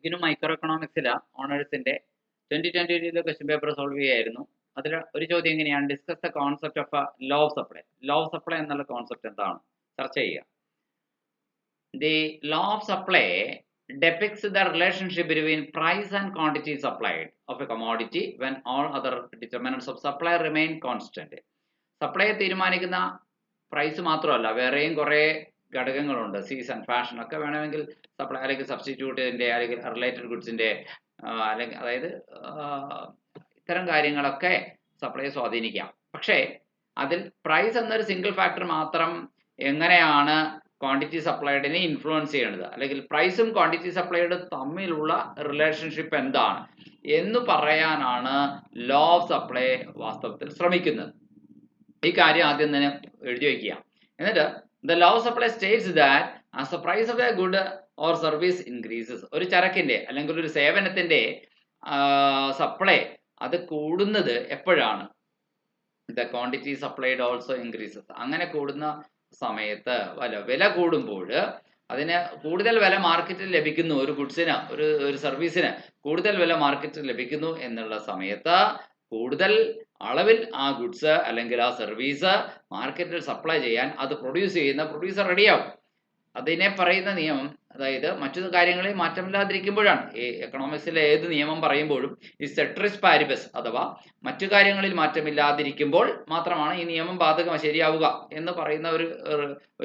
IGNOU micro എക്കണോമിക്സിലെ ഓണേഴ്സിന്റെ 2022 question paper solve ചെയ്യായിരുന്നു. അതിൽ ഒരു ചോദ്യം എങ്ങനെയാണ്, discuss the concept of law of supply. Law of supply എന്നുള്ള കോൺസെപ്റ്റ് എന്താണ് ചർച്ച ചെയ്യുക. The law of supply depicts the relationship between price and quantity supplied of a commodity when all other determinants of supply remain constant. Supply തീരുമാനിക്കുന്ന price മാത്രമല്ല, വേറെയും കുറേ ഘടകങ്ങളുണ്ട്. Season, fashion ഒക്കെ വേണമെങ്കിൽ സപ്ലൈ, അല്ലെങ്കിൽ സബ്സ്റ്റിറ്റ്യൂട്ടിൻ്റെ, അല്ലെങ്കിൽ റിലേറ്റഡ് ഗുഡ്സിൻ്റെ, അല്ലെങ്കിൽ അതായത് ഇത്തരം കാര്യങ്ങളൊക്കെ സപ്ലൈ സ്വാധീനിക്കാം. പക്ഷേ അതിൽ പ്രൈസ് എന്നൊരു സിംഗിൾ ഫാക്ടർ മാത്രം എങ്ങനെയാണ് ക്വാണ്ടിറ്റി സപ്ലൈഡിനെ ഇൻഫ്ലുവൻസ് ചെയ്യണത്, അല്ലെങ്കിൽ പ്രൈസും ക്വാണ്ടിറ്റി സപ്ലൈഡും തമ്മിലുള്ള റിലേഷൻഷിപ്പ് എന്താണ് എന്ന് പറയാനാണ് ലോ ഓഫ് സപ്ലൈ വാസ്തവത്തിൽ ശ്രമിക്കുന്നത്. ഈ കാര്യം ആദ്യം തന്നെ എഴുതി വയ്ക്കുക. എന്നിട്ട് the law of supply states that as the price of a good or service increases, ഒരു ചരക്കിന്റെ അല്ലെങ്കിൽ ഒരു സേവനത്തിന്റെ സപ്ലൈ അത് കൂടുന്നത് എപ്പോഴാണ്, the quantity supplied also increases. അങ്ങനെ കൂടുന്ന സമയത്ത് വില കൂടുമ്പോൾ, അതിന് കൂടുതൽ വില മാർക്കറ്റിൽ ലഭിക്കുന്നു, ഒരു ഗുഡ്സിന്, ഒരു സർവീസിന് കൂടുതൽ വില മാർക്കറ്റിൽ ലഭിക്കുന്നു എന്നുള്ള സമയത്ത് കൂടുതൽ അളവിൽ ആ ഗുഡ്സ് അല്ലെങ്കിൽ ആ സർവീസ് മാർക്കറ്റിൽ സപ്ലൈ ചെയ്യാൻ അത് പ്രൊഡ്യൂസ് ചെയ്യുന്ന പ്രൊഡ്യൂസർ റെഡിയാവും. അതിനെ പറയുന്ന നിയമം, അതായത് മറ്റു കാര്യങ്ങളിൽ മാറ്റമില്ലാതിരിക്കുമ്പോഴാണ്. ഈ എക്കണോമിക്സിലെ ഏത് നിയമം പറയുമ്പോഴും ഈ സെട്രിസ് പാരിബസ് അഥവാ മറ്റു കാര്യങ്ങളിൽ മാറ്റമില്ലാതിരിക്കുമ്പോൾ മാത്രമാണ് ഈ നിയമം ശരിയാവുക എന്ന് പറയുന്ന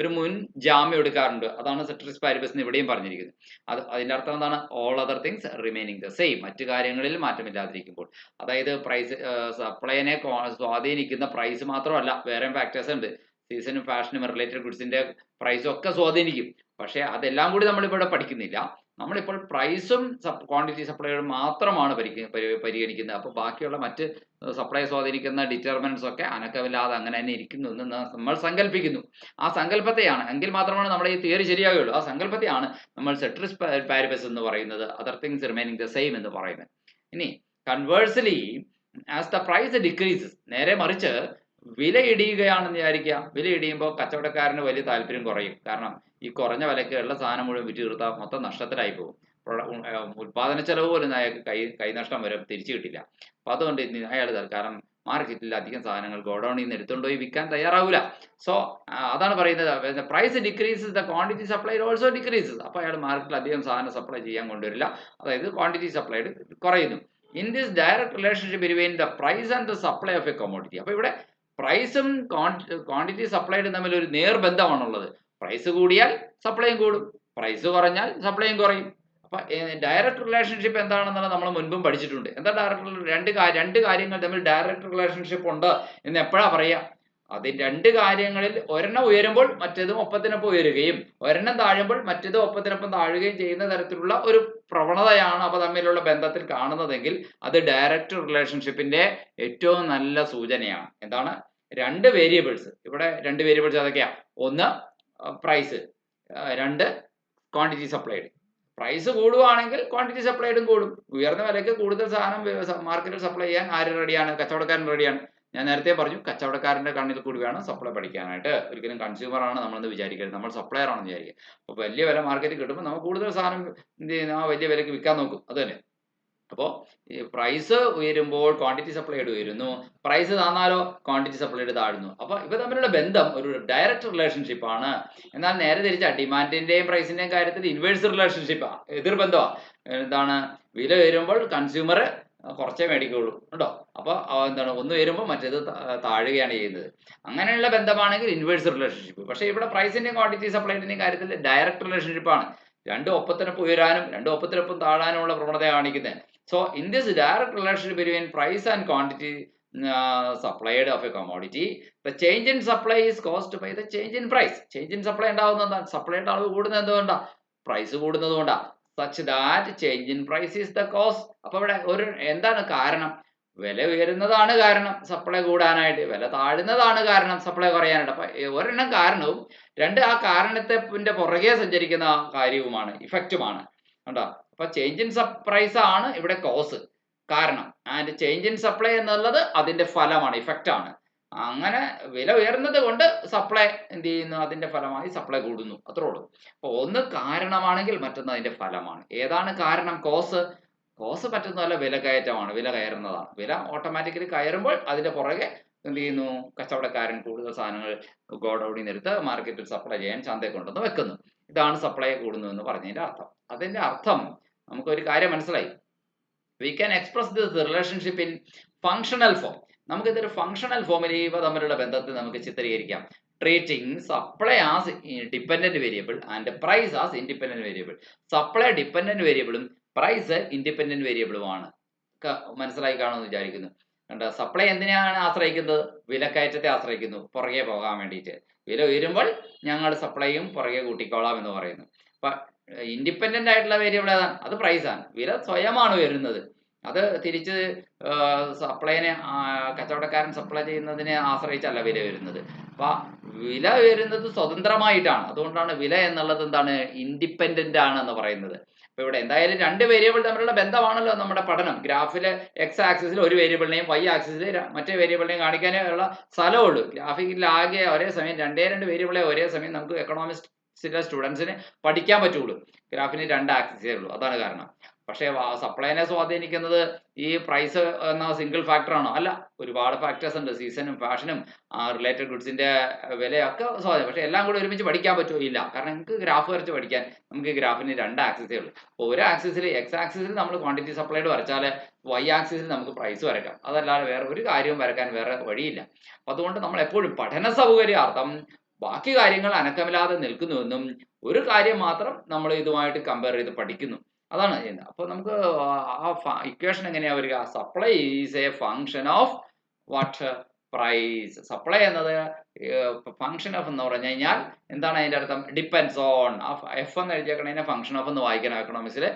ഒരു മുൻ ജാമ്യം എടുക്കാറുണ്ട്. അതാണ് സെട്രിസ് പാരിബസ് എന്ന് ഇവിടെയും പറഞ്ഞിരിക്കുന്നത്. അതിൻ്റെ അർത്ഥം എന്താണ്? All other things remaining the same, മറ്റു കാര്യങ്ങളിൽ മാറ്റമില്ലാതിരിക്കുമ്പോൾ. അതായത് പ്രൈസ്, സപ്ലൈനെ സ്വാധീനിക്കുന്ന പ്രൈസ് മാത്രമല്ല, വേറെ ഫാക്ടേഴ്സ് ഉണ്ട്. സീസണും ഫാഷനും റിലേറ്റഡ് ഗുഡ്സിന്റെ പ്രൈസും ഒക്കെ സ്വാധീനിക്കും. പക്ഷേ അതെല്ലാം കൂടി നമ്മളിവിടെ പഠിക്കുന്നില്ല. നമ്മളിപ്പോൾ പ്രൈസും ക്വാണ്ടിറ്റി സപ്ലൈയും മാത്രമാണ് പരിഗണിക്കുന്നത്. അപ്പോൾ ബാക്കിയുള്ള മറ്റ് സപ്ലൈ സ്വാധീനിക്കുന്ന ഡിറ്റർമിനൻസ് ഒക്കെ അനക്കമില്ലാതെ അങ്ങനെ തന്നെ ഇരിക്കുന്നു എന്ന് നമ്മൾ സങ്കല്പിക്കുന്നു. ആ സങ്കല്പത്തെയാണ്, എങ്കിൽ മാത്രമാണ് നമ്മുടെ ഈ തിയറി ശരിയാവുകയുള്ളൂ. ആ സങ്കല്പത്തെയാണ് നമ്മൾ സെട്രിസ് പാരിബസ് എന്ന് പറയുന്നത്, other things remaining the same എന്ന് പറയുന്നത്. ഇനി കൺവേഴ്സ്ലി, ആസ് ദ പ്രൈസ് ഡിക്രീസസ്, നേരെ മറിച്ച് വില ഇടിയുകയാണെന്ന് വിചാരിക്കുക. വില ഇടിയുമ്പോൾ കച്ചവടക്കാരന് വലിയ താല്പര്യം കുറയും. കാരണം ഈ കുറഞ്ഞ വിലക്ക് ഉള്ള സാധനം മുഴുവൻ വിറ്റ് തീർത്താൽ മൊത്തം നഷ്ടത്തിലായി പോകും. ഉൽപാദന ചെലവ് പോലും അയാൾക്ക് കൈനഷ്ടം വരെ തിരിച്ചു കിട്ടില്ല. അപ്പൊ അതുകൊണ്ട് അയാൾ തൽക്കാലം മാർക്കറ്റിൽ അധികം സാധനങ്ങൾ ഗോഡൌണിൽ നിന്ന് എടുത്തുകൊണ്ടുപോയി വിൽക്കാൻ തയ്യാറാവില്ല. സോ അതാണ് പറയുന്നത്, price decreases the quantity supply also decreases. അപ്പോൾ അയാൾ മാർക്കറ്റിൽ അധികം സാധനം സപ്ലൈ ചെയ്യാൻ കൊണ്ടുവരില്ല. അതായത് ക്വാണ്ടിറ്റി സപ്ലൈഡ് കുറയുന്നു. In this direct relationship between the price and the supply of a commodity. അപ്പോൾ ഇവിടെ പ്രൈസും ക്വാണ്ടിറ്റി സപ്ലൈഡും തമ്മിൽ ഒരു നേർബന്ധമാണുള്ളത്. പ്രൈസ് കൂടിയാൽ സപ്ലൈയും കൂടും, പ്രൈസ് കുറഞ്ഞാൽ സപ്ലൈയും കുറയും. അപ്പൊ ഡയറക്റ്റ് റിലേഷൻഷിപ്പ് എന്താണെന്നുള്ളത് നമ്മൾ മുൻപും പഠിച്ചിട്ടുണ്ട്. എന്താ രണ്ട് കാര്യങ്ങൾ തമ്മിൽ ഡയറക്റ്റ് റിലേഷൻഷിപ്പ് ഉണ്ട് എന്ന് എപ്പോഴാ പറയാ? അത് രണ്ട് കാര്യങ്ങളിൽ ഒരെണ്ണം ഉയരുമ്പോൾ മറ്റേതും ഒപ്പത്തിനൊപ്പം ഉയരുകയും ഒരെണ്ണം താഴുമ്പോൾ മറ്റേതും ഒപ്പത്തിനൊപ്പം താഴുകയും ചെയ്യുന്ന തരത്തിലുള്ള ഒരു പ്രവണതയാണ് അവ തമ്മിലുള്ള ബന്ധത്തിൽ കാണുന്നതെങ്കിൽ അത് ഡയറക്റ്റ് റിലേഷൻഷിപ്പിന്റെ ഏറ്റവും നല്ല സൂചനയാണ്. എന്താണ്? രണ്ട് വേരിയബിൾസ്, ഇവിടെ രണ്ട് വേരിയബിൾസ് അതൊക്കെയാ. ഒന്ന് പ്രൈസ്, രണ്ട് ക്വാണ്ടിറ്റി സപ്ലൈഡ്. പ്രൈസ് കൂടുകയാണെങ്കിൽ ക്വാണ്ടിറ്റി സപ്ലൈഡും കൂടും. ഉയർന്ന വിലയ്ക്ക് കൂടുതൽ സാധനം മാർക്കറ്റിൽ സപ്ലൈ ചെയ്യാൻ ആര് റെഡിയാണ്? കച്ചവടക്കാരൻ റെഡിയാണ്. ഞാൻ നേരത്തെ പറഞ്ഞു, കച്ചവടക്കാരന്റെ കണ്ണിൽ കൂടി വേണം സപ്ലൈ പഠിക്കാനായിട്ട്. ഒരിക്കലും കൺസ്യൂമർ ആണ് നമ്മളെന്ന് വിചാരിക്കരുത്, നമ്മൾ സപ്ലയർ ആണെന്ന് വിചാരിക്കുക. അപ്പോൾ വലിയ വില മാർക്കറ്റിൽ കിട്ടുമ്പോൾ നമ്മൾ കൂടുതൽ സാധനം എന്ത് ചെയ്യുന്നു? ആ വലിയ വിലയ്ക്ക് വിൽക്കാൻ നോക്കും. അത് തന്നെ. അപ്പോൾ ഈ പ്രൈസ് ഉയരുമ്പോൾ ക്വാണ്ടിറ്റി സപ്ലൈഡ് ഉയരുന്നു, പ്രൈസ് താന്നാലോ ക്വാണ്ടിറ്റി സപ്ലൈഡ് താഴുന്നു. അപ്പോൾ ഇവ തമ്മിലുള്ള ബന്ധം ഒരു ഡയറക്റ്റ് റിലേഷൻഷിപ്പ് ആണ്. എന്നാൽ നേരെ തിരിച്ച ഡിമാൻഡിന്റെയും പ്രൈസിന്റെയും കാര്യത്തിൽ ഇൻവേഴ്സ് റിലേഷൻഷിപ്പാണ്, എതിർബന്ധമാണ്. എന്താണ്? വില ഉയരുമ്പോൾ കൺസ്യൂമർ കുറച്ചേ മേടിക്കുള്ളൂ കേട്ടോ. അപ്പോൾ എന്താണ്? ഒന്ന് ഉയരുമ്പോൾ മറ്റേത് താഴുകയാണ് ചെയ്യുന്നത്. അങ്ങനെയുള്ള ബന്ധമാണെങ്കിൽ ഇൻവേഴ്സ് റിലേഷൻഷിപ്പ്. പക്ഷേ ഇവിടെ പ്രൈസിന്റെയും ക്വാണ്ടിറ്റി സപ്ലൈഡിന്റെയും കാര്യത്തിൽ ഡയറക്റ്റ് റിലേഷൻഷിപ്പാണ്. രണ്ടും ഒപ്പത്തിനൊപ്പം ഉയരാനും രണ്ടും ഒപ്പത്തിനൊപ്പം താഴാനുമുള്ള പ്രവണത കാണിക്കുന്നത്. So in this direct relationship between price and quantity supplied of a commodity, the change in supply is caused by the change in price. Change in supply ഉണ്ടാവുന്നത് സപ്ലൈയുടെ അളവ് കൂടുന്നത് എന്തുകൊണ്ടാ? പ്രൈസ് കൂടുന്നത് കൊണ്ടാ. Such that change in price is the cause. അപ്പൊ ഇവിടെ എന്താണ് കാരണം? വില ഉയരുന്നതാണ് കാരണം സപ്ലൈ കൂടാനായിട്ട്, വില താഴുന്നതാണ് കാരണം സപ്ലൈ കുറയാനായിട്ട്. അപ്പൊ ഒരെണ്ണം കാരണവും രണ്ട് ആ കാരണത്തിന്റെ പുറകെ സഞ്ചരിക്കുന്ന കാര്യവുമാണ്, ഇഫക്റ്റുമാണ് കണ്ടോ. അപ്പൊ ചേഞ്ച് ഇൻ പ്രൈസ് ആണ് ഇവിടെ കോസ്, കാരണം. ആൻഡ് ചേഞ്ച് ഇൻ സപ്ലൈ എന്നുള്ളത് അതിന്റെ ഫലമാണ്, ഇഫക്റ്റ് ആണ്. അങ്ങനെ വില ഉയർന്നത് കൊണ്ട് സപ്ലൈ എന്ത് ചെയ്യുന്നു, അതിന്റെ ഫലമായി സപ്ലൈ കൂടുന്നു, അത്രേ ഉള്ളൂ. അപ്പോൾ ഒന്ന് കാരണമാണെങ്കിൽ മറ്റൊന്ന് അതിന്റെ ഫലമാണ്. ഏതാണ് കാരണം? കോസ് മറ്റൊന്നുമല്ല, വില കയറ്റമാണ്, വില കയറുന്നതാണ്. വില ഓട്ടോമാറ്റിക്കലി കയറുമ്പോൾ അതിന്റെ പുറകെ എന്ത് ചെയ്യുന്നു, കച്ചവടക്കാരൻ കൂടുതൽ സാധനങ്ങൾ ഗോഡൌണിൽ നിന്ന് എടുത്ത് മാർക്കറ്റിൽ സപ്ലൈ ചെയ്യാൻ ചന്തയിൽ കൊണ്ടുവന്ന് വെക്കുന്നു. ഇതാണ് സപ്ലൈ കൂടുന്നു എന്ന് പറഞ്ഞതിന്റെ അർത്ഥം. അതിന്റെ അർത്ഥം നമുക്കൊരു കാര്യം മനസ്സിലായി. We can express this relationship in functional form. നമുക്കിതൊരു ഫങ്ഷണൽ ഫോമിൽ ഇവ തമ്മിലുള്ള ബന്ധത്തെ നമുക്ക് ചിത്രീകരിക്കാം. Treating supply as dependent variable and price as independent variable. Supply dependent വേരിയബിളും പ്രൈസ് ഇൻഡിപെൻഡന്റ് വേരിയബിളുമാണ്. മനസ്സിലായി കാണുമെന്ന് വിചാരിക്കുന്നു. കണ്ട, സപ്ലൈ എന്തിനാണ് ആശ്രയിക്കുന്നത്? വിലക്കയറ്റത്തെ ആശ്രയിക്കുന്നു, പുറകെ പോകാൻ വേണ്ടിയിട്ട്. വില ഉയരുമ്പോൾ ഞങ്ങൾ സപ്ലൈയും പുറകെ കൂട്ടിക്കോളാം എന്ന് പറയുന്നു. അപ്പൊ ഇൻഡിപെൻഡന്റ് ആയിട്ടുള്ള വേരിയബിൾ ഏതാണ്? അത് പ്രൈസാണ്. വില സ്വയമാണ് വരുന്നത്. അത് തിരിച്ച് സപ്ലൈനെ കച്ചവടക്കാരൻ സപ്ലൈ ചെയ്യുന്നതിനെ ആശ്രയിച്ചല്ല വില വരുന്നത്. അപ്പൊ വില വരുന്നത് സ്വതന്ത്രമായിട്ടാണ്. അതുകൊണ്ടാണ് വില എന്നുള്ളത് എന്താണ്, ഇൻഡിപെൻഡന്റ് ആണ് എന്ന് പറയുന്നത്. അപ്പൊ ഇവിടെ എന്തായാലും രണ്ട് വേരിയബിൾ തമ്മിലുള്ള ബന്ധമാണല്ലോ നമ്മുടെ പഠനം. ഗ്രാഫില് എക്സ് ആക്സിസിൽ ഒരു വേരിയബിളിനെയും വൈ ആക്സിസിൽ മറ്റേ വേരിയബിളിനെയും കാണിക്കാനേ ഉള്ള സ്ഥലമുള്ളൂ. ഗ്രാഫിക്കിൽ ആകെ ഒരേ സമയം രണ്ട് വേരിയബിളെ ഒരേ സമയം നമുക്ക് എക്കണോമിക്സിലെ സ്റ്റുഡൻസിന് പഠിക്കാൻ പറ്റുള്ളൂ. ഗ്രാഫിന് രണ്ട് ആക്സിസേ ഉള്ളൂ, അതാണ് കാരണം. പക്ഷേ സപ്ലൈനെ സ്വാധീനിക്കുന്നത് ഈ പ്രൈസ് എന്ന സിംഗിൾ ഫാക്ടർ ആണോ? അല്ല, ഒരുപാട് ഫാക്ടേഴ്സ് ഉണ്ട്. സീസണും ഫാഷനും റിലേറ്റഡ് ഗുഡ്സിന്റെ വിലയൊക്കെ സ്വാധീനം. പക്ഷെ എല്ലാം കൂടി ഒരുമിച്ച് പഠിക്കാൻ പറ്റുമോ? ഇല്ല. കാരണം നമുക്ക് ഗ്രാഫ് വരച്ച് പഠിക്കാൻ നമുക്ക് ഗ്രാഫിന് രണ്ട് ആക്സിസേ ഉള്ളൂ. അപ്പോൾ ഒരു ആക്സിസിൽ എക്സ് ആക്സിസിൽ നമ്മൾ ക്വാണ്ടിറ്റി സപ്ലൈഡ് വരച്ചാൽ വൈ ആക്സിസിൽ നമുക്ക് പ്രൈസ് വരയ്ക്കാം. അതല്ലാതെ വേറെ ഒരു കാര്യവും വരയ്ക്കാൻ വേറെ വഴിയില്ല. അതുകൊണ്ട് നമ്മൾ എപ്പോഴും പഠന സൗകര്യാർത്ഥം ബാക്കി കാര്യങ്ങൾ അനക്കമില്ലാതെ നിൽക്കുന്നുവെന്നും ഒരു കാര്യം മാത്രം നമ്മൾ ഇതുമായിട്ട് കമ്പയർ ചെയ്ത് പഠിക്കുന്നു, അതാണ് ചെയ്യുന്നത്. അപ്പോൾ നമുക്ക് ആ ഇക്വേഷൻ എങ്ങനെയാ വരിക? Supply is a function of what? Price. Supply എന്നത് ഫങ്ഷൻ ഓഫ് എന്ന് പറഞ്ഞു കഴിഞ്ഞാൽ എന്താണ് അതിന്റെ അർത്ഥം? Depends on. എഫ് എന്ന് എഴുതിയേക്കണതിനെ ഫങ്ഷൻ ഓഫ് എന്ന് വായിക്കണം എക്കണോമിക്സിൽ.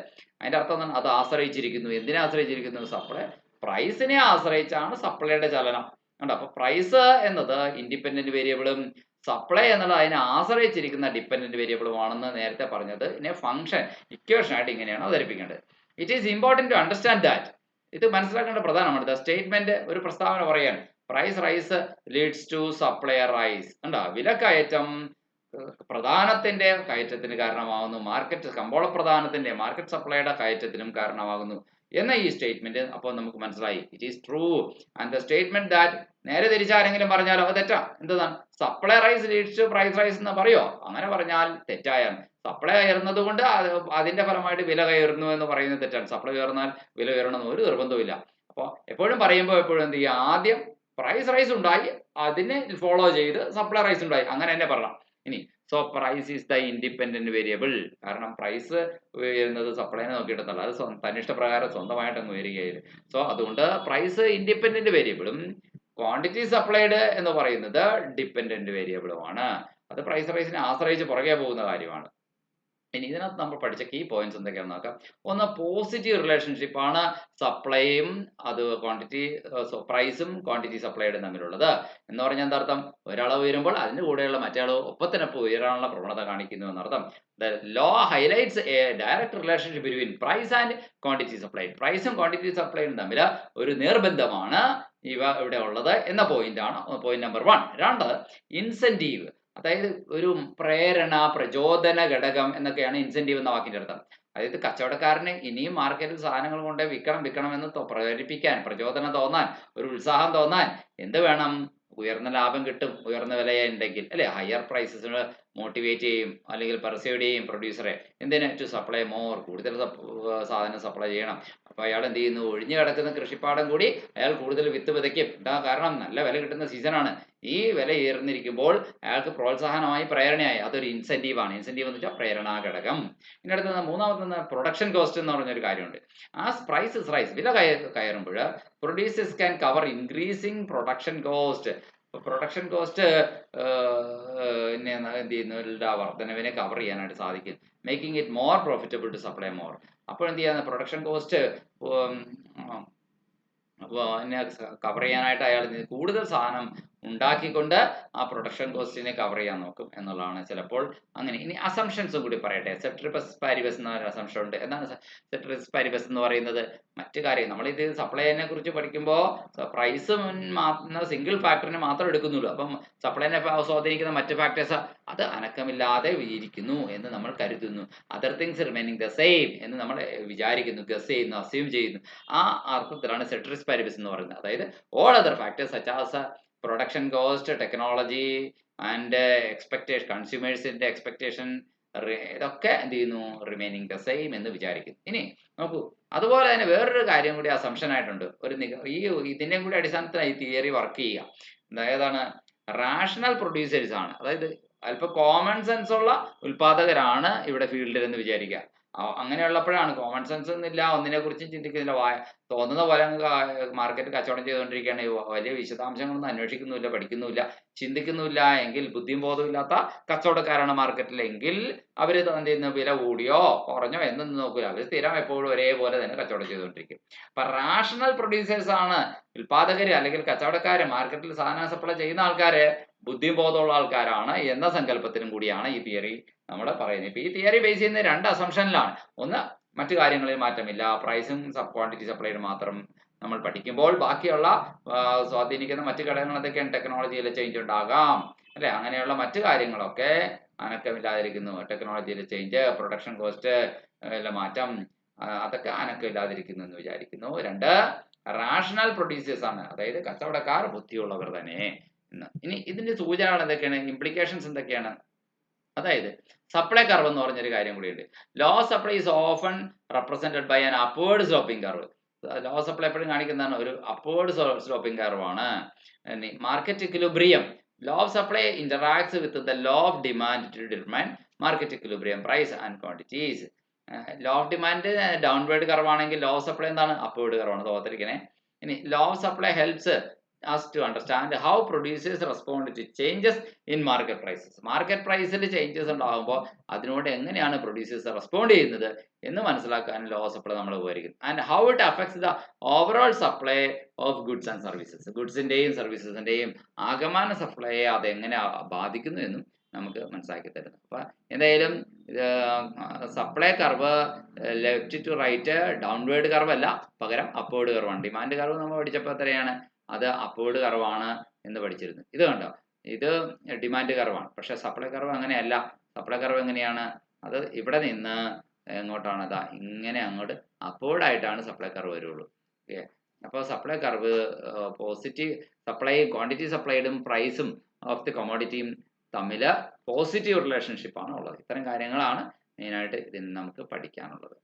അതിന്റെ അർത്ഥം എന്താണ്? അത് ആശ്രയിച്ചിരിക്കുന്നു. എന്തിനെ ആശ്രയിച്ചിരിക്കുന്നു? സപ്ലൈ. പ്രൈസിനെ ആശ്രയിച്ചാണ് സപ്ലൈയുടെ ചലനം. കണ്ടോ? അപ്പൊ പ്രൈസ് എന്നത് ഇൻഡിപെൻഡന്റ് വേരിയബിളും സപ്ലൈ എന്നുള്ളത് അതിനെ ആശ്രയിച്ചിരിക്കുന്ന ഡിപ്പെൻഡന്റ് വേരിയബിളുമാണെന്ന് നേരത്തെ പറഞ്ഞത് ഇതിനെ ഫംഗ്ഷൻ ഇക്വേഷൻ ആയിട്ട് ഇങ്ങനെയാണ് അവതരിപ്പിക്കേണ്ടത്. It is important to understand that. ഇത് മനസ്സിലാക്കേണ്ട പ്രധാനമാണ്. ദ സ്റ്റേറ്റ്മെന്റ് ഒരു പ്രസ്താവന പറയാണ്, price rise leads to supply rise. കണ്ടോ? വിലക്കയറ്റം പ്രധാനത്തിന്റെ കയറ്റത്തിന് കാരണമാകുന്നു, കമ്പോള പ്രധാനത്തിന്റെ മാർക്കറ്റ് സപ്ലൈയുടെ കയറ്റത്തിനും കാരണമാകുന്നു എന്ന ഈ സ്റ്റേറ്റ്മെന്റ് അപ്പോൾ നമുക്ക് മനസ്സിലായി. It is true and the statement that. നേരെ തിരിച്ചാരെങ്കിലും പറഞ്ഞാലോ അത് തെറ്റാ. എന്താണ്? Supply rise leads to price rise എന്ന് പറയോ? അങ്ങനെ പറഞ്ഞാൽ തെറ്റായാണ്. സപ്ലൈ ഉയർന്നത് കൊണ്ട് അതിന്റെ ഫലമായിട്ട് വില കയറുന്നു എന്ന് പറയുന്നത് തെറ്റാണ്. സപ്ലൈ ഉയർന്നാൽ വില ഉയരണമെന്ന് ഒരു നിർബന്ധമില്ല. അപ്പോൾ എപ്പോഴും പറയുമ്പോൾ എപ്പോഴും എന്ത് ചെയ്യുക? ആദ്യം പ്രൈസ് റൈസ് ഉണ്ടായി, അതിനെ ഫോളോ ചെയ്ത് സപ്ലൈ റൈസ് ഉണ്ടായി, അങ്ങനെ തന്നെ പറയണം. ഇനി so price is the independent variable. കാരണം പ്രൈസ് ഉയരുന്നത് സപ്ലൈനെ നോക്കിയിട്ടല്ല, അത് തന്നിഷ്ടപ്രകാരം സ്വന്തമായിട്ട് അങ്ങ് ഉയരുകയായിരുന്നു. സോ അതുകൊണ്ട് പ്രൈസ് ഇൻഡിപെൻഡന്റ് വേരിയബിളും ക്വാണ്ടിറ്റി സപ്ലൈഡ് എന്ന് പറയുന്നത് ഡിപ്പെൻഡന്റ് വേരിയബിളുമാണ്. അത് പ്രൈസ് റൈസിനെ ആശ്രയിച്ച് പുറകെ പോകുന്ന കാര്യമാണ്. ഇനി ഇതിനകത്ത് നമ്മൾ പഠിച്ച കീ പോയിന്റ്സ് എന്തൊക്കെയാണെന്ന് നോക്കാം. ഒന്ന്, പോസിറ്റീവ് റിലേഷൻഷിപ്പ് ആണ് സപ്ലൈയും അത് ക്വാണ്ടിറ്റി പ്രൈസും ക്വാണ്ടിറ്റി സപ്ലൈയും തമ്മിലുള്ളത്. എന്ന് പറഞ്ഞാൽ എന്താർത്ഥം? ഒരളവ് ഉയരുമ്പോൾ അതിന്റെ കൂടെയുള്ള മറ്റേ അളവ് ഒപ്പത്തിനൊപ്പം ഉയരാനുള്ള പ്രവണത കാണിക്കുന്നു എന്നർത്ഥം. The law highlights a direct relationship between price and quantity supply. പ്രൈസും ക്വാണ്ടിറ്റി സപ്ലൈയും തമ്മിൽ ഒരു നേർബന്ധമാണ് ഇവിടെ ഉള്ളത് എന്ന പോയിന്റാണ് പോയിന്റ് നമ്പർ 1. 2, ഇൻസെന്റീവ്. അതായത് ഒരു പ്രേരണ, പ്രചോദന ഘടകം എന്നൊക്കെയാണ് ഇൻസെന്റീവ് എന്ന വാക്കിന്റെ അർത്ഥം. അതായത് കച്ചവടക്കാരന് ഇനിയും മാർക്കറ്റിൽ സാധനങ്ങൾ കൊണ്ട് വിൽക്കണം എന്ന് പ്രചരിപ്പിക്കാൻ, പ്രചോദനം തോന്നാൻ, ഒരു ഉത്സാഹം തോന്നാൻ എന്ത് വേണം? ഉയർന്ന ലാഭം കിട്ടും, ഉയർന്ന വിലയുണ്ടെങ്കിൽ അല്ലെ. ഹയർ പ്രൈസസിന് മോട്ടിവേറ്റ് ചെയ്യും, അല്ലെങ്കിൽ പെർസ്യൂഡ് ചെയ്യും പ്രൊഡ്യൂസറെ. എന്തിന്? To supply more. കൂടുതൽ സാധനം സപ്ലൈ ചെയ്യണം. അപ്പൊ അയാൾ എന്ത് ചെയ്യുന്നു? ഒഴിഞ്ഞു കിടക്കുന്ന കൃഷിപ്പാടം കൂടി അയാൾ കൂടുതൽ വിത്ത് വിതയ്ക്കും. കാരണം നല്ല വില കിട്ടുന്ന സീസണാണ്. ഈ വില ഉയർന്നിരിക്കുമ്പോൾ അയാൾക്ക് പ്രോത്സാഹനമായി, പ്രേരണയായി. അതൊരു ഇൻസെന്റീവ് ആണ്. ഇൻസെന്റീവ് എന്ന് വെച്ചാൽ പ്രേരണാ ഘടകം. പിന്നെ അടുത്ത മൂന്നാമത്തെ പ്രൊഡക്ഷൻ കോസ്റ്റ് എന്ന് പറഞ്ഞൊരു കാര്യമുണ്ട്. ആ പ്രൈസ് റൈസ്, വില കയറുമ്പോൾ producers can cover increasing production cost. Production cost എന്ത് ചെയ്യുന്നു? വർധനവിനെ കവർ ചെയ്യാനായിട്ട് സാധിക്കും. Making it more profitable to supply more. അപ്പോൾ എന്ത് ചെയ്യാന്ന്? പ്രൊഡക്ഷൻ കോസ്റ്റ് കവർ ചെയ്യാനായിട്ട് അയാൾ കൂടുതൽ സാധനം ഉണ്ടാക്കിക്കൊണ്ട് ആ പ്രൊഡക്ഷൻ കോസ്റ്റിനെ കവർ ചെയ്യാൻ നോക്കും എന്നുള്ളതാണ് ചിലപ്പോൾ അങ്ങനെ. ഇനി അസംഷൻസും കൂടി പറയട്ടെ. സെട്രിപസ് പാരിബസ് എന്ന ഒരു അസംഷൻ ഉണ്ട്. എന്താണ് സെട്രിപസ് പാരിബസ് എന്ന് പറയുന്നത്? മറ്റു കാര്യം നമ്മളിത് സപ്ലൈനെ കുറിച്ച് പഠിക്കുമ്പോൾ പ്രൈസ് സിംഗിൾ ഫാക്ടറിനെ മാത്രം എടുക്കുന്നുള്ളൂ. അപ്പം സപ്ലൈനെ സ്വാധീനിക്കുന്ന മറ്റ് ഫാക്ടേഴ്സ് അത് അനക്കമില്ലാതെ ഇരിക്കുന്നു എന്ന് നമ്മൾ കരുതുന്നു. Other things remaining the same എന്ന് നമ്മൾ വിചാരിക്കുന്നു, ഗസ് ചെയ്യുന്നു, അസ്യൂം ചെയ്യുന്നു. ആ അർത്ഥത്തിലാണ് സെട്രിപസ് പാരിബസ് എന്ന് പറയുന്നത്. അതായത് all other factors such as production cost, technology and expectation, കൺസ്യൂമേഴ്സിന്റെ എക്സ്പെക്ടേഷൻ, ഇതൊക്കെ എന്ത് ചെയ്യുന്നു, റിമൈനിങ് ദ സെയിം എന്ന് വിചാരിക്കുന്നു. ഇനി നോക്കൂ, അതുപോലെ തന്നെ വേറൊരു കാര്യം കൂടി അസംഷൻ ആയിട്ടുണ്ട്. ഈ ഇതിന്റെയും കൂടി അടിസ്ഥാനത്തിലാണ് ഈ തിയറി വർക്ക് ചെയ്യുക. ഏതാണ്? റാഷണൽ പ്രൊഡ്യൂസേഴ്സ് ആണ്. അതായത് അല്പം കോമൺ സെൻസ് ഉള്ള ഉൽപാദകരാണ് ഇവിടെ ഫീൽഡിൽ എന്ന് വിചാരിക്കുക. അങ്ങനെയുള്ളപ്പോഴാണ് കോമൺ സെൻസ് ഒന്നുമില്ല, ഒന്നിനെ കുറിച്ചും ചിന്തിക്കുന്നില്ല, തോന്നുന്ന പോലെ മാർക്കറ്റ് കച്ചവടം ചെയ്തുകൊണ്ടിരിക്കുകയാണ്. വലിയ വിശദാംശങ്ങളൊന്നും അന്വേഷിക്കുന്നില്ല, പഠിക്കുന്നില്ല, ചിന്തിക്കുന്നില്ല എങ്കിൽ, ബുദ്ധിയും ബോധവും ഇല്ലാത്ത കച്ചവടക്കാരാണ് മാർക്കറ്റിലെങ്കിൽ അവർ എന്ത് ചെയ്യുന്നു, വില കൂടിയോ കുറഞ്ഞോ എന്നൊന്നും നോക്കില്ല. അവർ സ്ഥിരം എപ്പോഴും ഒരേപോലെ തന്നെ കച്ചവടം ചെയ്തുകൊണ്ടിരിക്കും. അപ്പൊ റാഷണൽ പ്രൊഡ്യൂസേഴ്സ് ആണ് ഉൽപാദകര് അല്ലെങ്കിൽ കച്ചവടക്കാര്, മാർക്കറ്റിൽ സാധനം സപ്ലൈ ചെയ്യുന്ന ആൾക്കാര് ബുദ്ധിയും ബോധമുള്ള ആൾക്കാരാണ് എന്ന സങ്കല്പത്തിനും കൂടിയാണ് ഈ തിയറി നമ്മൾ പറയുന്നത്. ഇപ്പൊ ഈ തിയറി ബേസ് ചെയ്യുന്ന രണ്ട് അസംഷനിലാണ്. ഒന്ന്, മറ്റു കാര്യങ്ങളിൽ മാറ്റമില്ല, പ്രൈസും ക്വാണ്ടിറ്റി സപ്ലൈഡ് മാത്രം നമ്മൾ പഠിക്കുമ്പോൾ ബാക്കിയുള്ള സ്വാധീനിക്കുന്ന മറ്റു ഘടകങ്ങൾ എന്തൊക്കെയാണ്? ടെക്നോളജിയിലെ ചേഞ്ച് ഉണ്ടാകാം, അല്ലെ? അങ്ങനെയുള്ള മറ്റു കാര്യങ്ങളൊക്കെ അനക്കമില്ലാതിരിക്കുന്നു. ടെക്നോളജിയിലെ ചേഞ്ച്, പ്രൊഡക്ഷൻ കോസ്റ്റ് മാറ്റം, അതൊക്കെ അനക്കമില്ലാതിരിക്കുന്നു എന്ന് വിചാരിക്കുന്നു. രണ്ട്, റാഷണൽ പ്രൊഡ്യൂസേഴ്സ് ആണ്, അതായത് കച്ചവടക്കാർ ബുദ്ധിയുള്ളവർ തന്നെ എന്ന്. ഇനി ഇതിന്റെ സൂചനകൾ എന്തൊക്കെയാണ്, ഇംപ്ലിക്കേഷൻസ് എന്തൊക്കെയാണ്? അതായത് സപ്ലൈ കർവ് എന്ന് പറഞ്ഞൊരു കാര്യം കൂടിയുണ്ട്. Law supply is often represented by an upward sloping curve. Law supply എപ്പോഴും കാണിക്കുന്നതാണ് ഒരു അപ്വേർഡ് സ്ലോപ്പിംഗ് കർവാണ്. Market equilibrium, law of supply interacts with the law of demand to determine market equilibrium, price and quantities. Law of demand downward കർവാണെങ്കിൽ law of supply എന്താണ്? Upward കർവാണ്. തോന്നിരിക്കണേ. ഇനി law of supply helps us to understand how producers respond to changes in market prices. Market പ്രൈസിൽ changes ഉണ്ടാകുമ്പോൾ അതിനോട് എങ്ങനെയാണ് producers respond ചെയ്യുന്നത് എന്ന് മനസ്സിലാക്കാൻ ലോ ഓഫ് സപ്ലൈ നമ്മൾ ഉപകരിക്കും. And how it affects the overall supply of goods and services. ഗുഡ്സിന്റെയും സർവീസസിന്റെയും ആകമാന സപ്ലൈയെ അതെങ്ങനെ ബാധിക്കുന്നു എന്നും നമുക്ക് മനസ്സിലാക്കി തരുന്നു. അപ്പൊ എന്തായാലും supply curve left to right downward curve അല്ല, പകരം അപ്വേർഡ് കർവാണ്. ഡിമാൻഡ് കർവ് നമ്മൾ പഠിച്ചപ്പോൾ എത്രയാണ്? അത് അപ്വേർഡ് കർവാണ് എന്ന് പഠിച്ചിരുന്നു. ഇത് കണ്ടോ, ഇത് ഡിമാൻഡ് കർവാണ്. പക്ഷെ സപ്ലൈ കർവ് അങ്ങനെയല്ല. സപ്ലൈ കർവ് എങ്ങനെയാണ്? അത് ഇവിടെ നിന്ന് എങ്ങോട്ടാണ്? അതാ ഇങ്ങനെ അങ്ങോട്ട് അപ്വേർഡ് ആയിട്ടാണ് സപ്ലൈ കർവ് വരുള്ളൂ. ഓക്കെ, അപ്പോൾ supply curve positive supply, quantity സപ്ലൈഡും പ്രൈസും ഓഫ് ദി കൊമോഡിറ്റിയും തമ്മിൽ പോസിറ്റീവ് റിലേഷൻഷിപ്പാണ് ഉള്ളത്. ഇത്തരം കാര്യങ്ങളാണ് മെയിനായിട്ട് ഇതിൽ നമുക്ക് പഠിക്കാനുള്ളത്.